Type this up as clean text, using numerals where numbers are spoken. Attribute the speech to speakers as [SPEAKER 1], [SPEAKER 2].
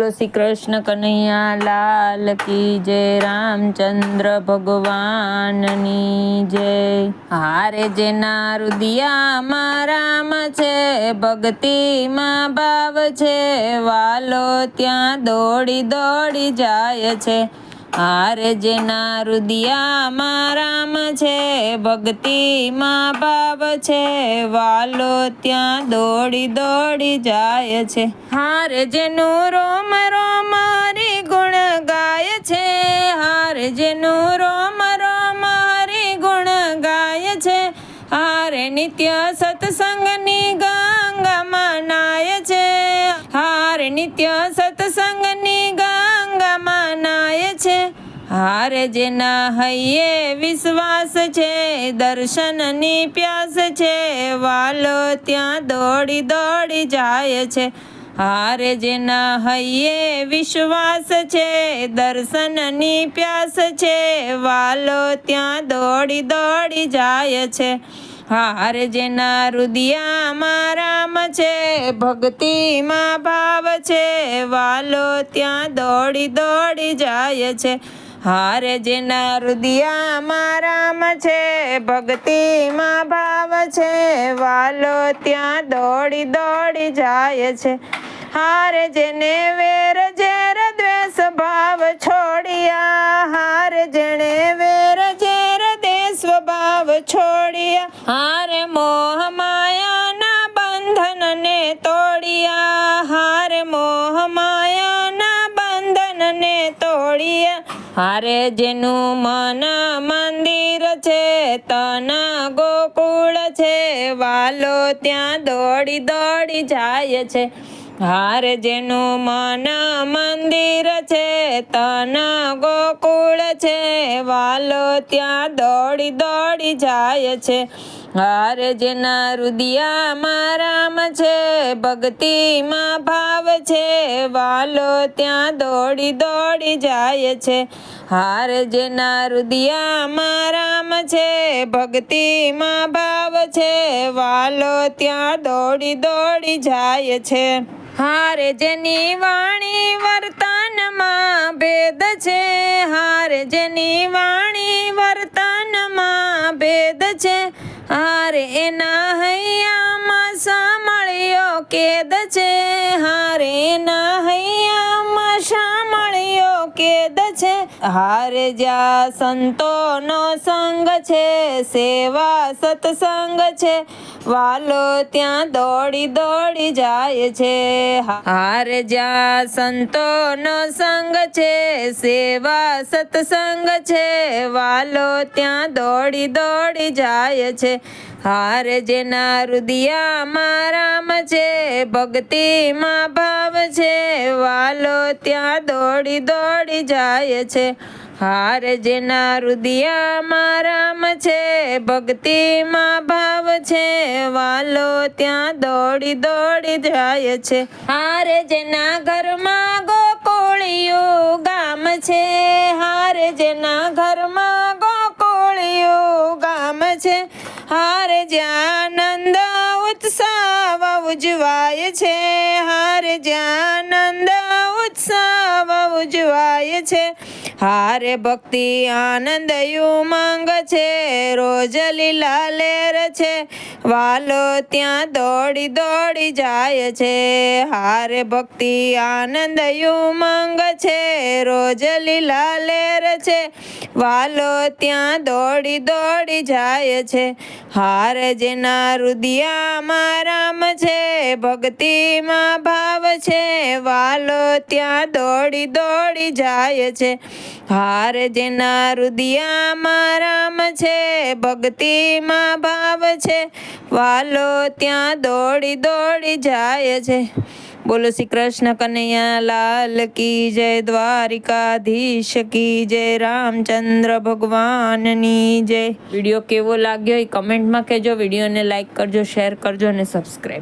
[SPEAKER 1] બોલો શ્રી કૃષ્ણ કનૈયા લાલ કી જય, રામચંદ્ર ભગવાનની જય। હારે જેના રુદિયામાં રામ છે, ભક્તિમાં ભાવ છે, વાલો ત્યાં દોડી દોડી જાય છે। હારે જેના રુદિયામાં રામ છે, ભક્તિમાં ભાવ છે, વાલો ત્યાં દોડી દોડી જાય છે। હારે જેનું રોમ રોમ હરિ ગુણ ગાય છે, હારે જેનું રોમ રોમ હરિ ગુણ ગાય છે, હારે નિત્ય સત્સંગની ગંગામાં નાય છે, હારે નિત્ય સત્સંગની ગંગામાં નાય છે। હારે જેના હૈયે વિશ્વાસ છે, દર્શનની પ્યાસ છે, વાલો ત્યાં દોડી દોડી જાય છે। હારે જેના હૈયે વિશ્વાસ છે, દર્શનની પ્યાસ છે, વાલો ત્યાં દોડી દોડી જાય છે। હારે જેના રુદિયામાં રામ છે, ભક્તિમાં ભાવ છે, વાલો ત્યાં દોડી દોડી જાય છે। હારે જેના રુદિયામાં રામ છે, ભક્તિમાં ભાવ છે, વાલો ત્યાં દોડી દોડી જાય છે। હારે જેને વેર ઝેર દ્વેષ ભાવ છોડ્યા, હારે જેણે વેર ઝેર દેશ ભાવ છોડ્યા, હારે મોહ માયાના બંધનને તોડ્યા, હારે મોહ માયાના બંધનને તોડ્યા, હારે જેનું મન મંદિર છે, તન ગોકુળ છે, વાલો ત્યાં દોડી દોડી જાય છે। હારે જેનું મન મંદિર છે, તન ગોકુળ છે, વાલો ત્યાં દોડી દોડી જાય છે। હારે જેના રુદિયામાં રામ છે, ભક્તિમાં ભાવ છે, વાલો ત્યાં દોડી દોડી જાય છે। હારે જેના રુદિયામાં રામ છે, ભક્તિમાં ભાવ છે, વાલો ત્યાં દોડી દોડી જાય છે। હારે જેની વાણી વર્તનમાં ભેદ છે, હારે જેની વાણી વર્તનમાં ભેદ છે, હારે એના હૈયામાં સાંભળ્યો કેદ છે, હારે એના હૈયામાં સાંભળ્યો કેદ છે। હારે જ્યાં સંતોનો સંગ છે, સેવા સત્સંગ છે, વાલો ત્યાં દોડી દોડી જાય છે। હારે જ્યાં સંતોનો સંગ છે, સેવા સત્સંગ છે, વાલો ત્યાં દોડી દોડી જાય છે। હારે જેના રુદિયામાં રામ છે, ભક્તિમાં ભાવ છે, વાલો ત્યાં દોડી દોડી જાય છે। હારે જેના રુદિયામાં રામ છે, ભક્તિમાં ભાવ છે, વાલો ત્યાં દોડી દોડી જાય છે। હારે જેના ઘરમાં ગોકુળિયું ગામ છે, હારે જેના ઘરમાં ગોકુળિયું ગામ છે, હારે જ્યાં આનંદ ઉત્સવ ઉજવાય છે, હારે જ્યાં આનંદ ઉત્સવ ઉજવાય છે, હારે ભક્તિ આનંદ ઉમંગ છે, રોજ લીલા લેર છે, વાલો ત્યાં દોડી દોડી જાય છે। હારે ભક્તિ આનંદ ઉમંગ છે, રોજ લીલા લેર છે, વાલો ત્યાં દોડી દોડી જાય છે। હારે જેના રુદિયામાં રામ છે, ભક્તિમાં ભાવ છે, વાલો ત્યાં દોડી દોડી જાય છે। હારે જેના રુદિયામાં રામ છે, ભક્તિમાં ભાવ છે, વાલો ત્યાં દોડી દોડી જાય છે। બોલો શ્રી કૃષ્ણ કનૈયા લાલ કી જય, દ્વારિકાધીશ કી જય, રામચંદ્ર ભગવાનની જય। વિડીયો કેવો લાગ્યો એ કમેન્ટમાં કહેજો, વિડીયોને લાઈક કરજો, શેર કરજો અને સબસ્ક્રાઈબ કરજો।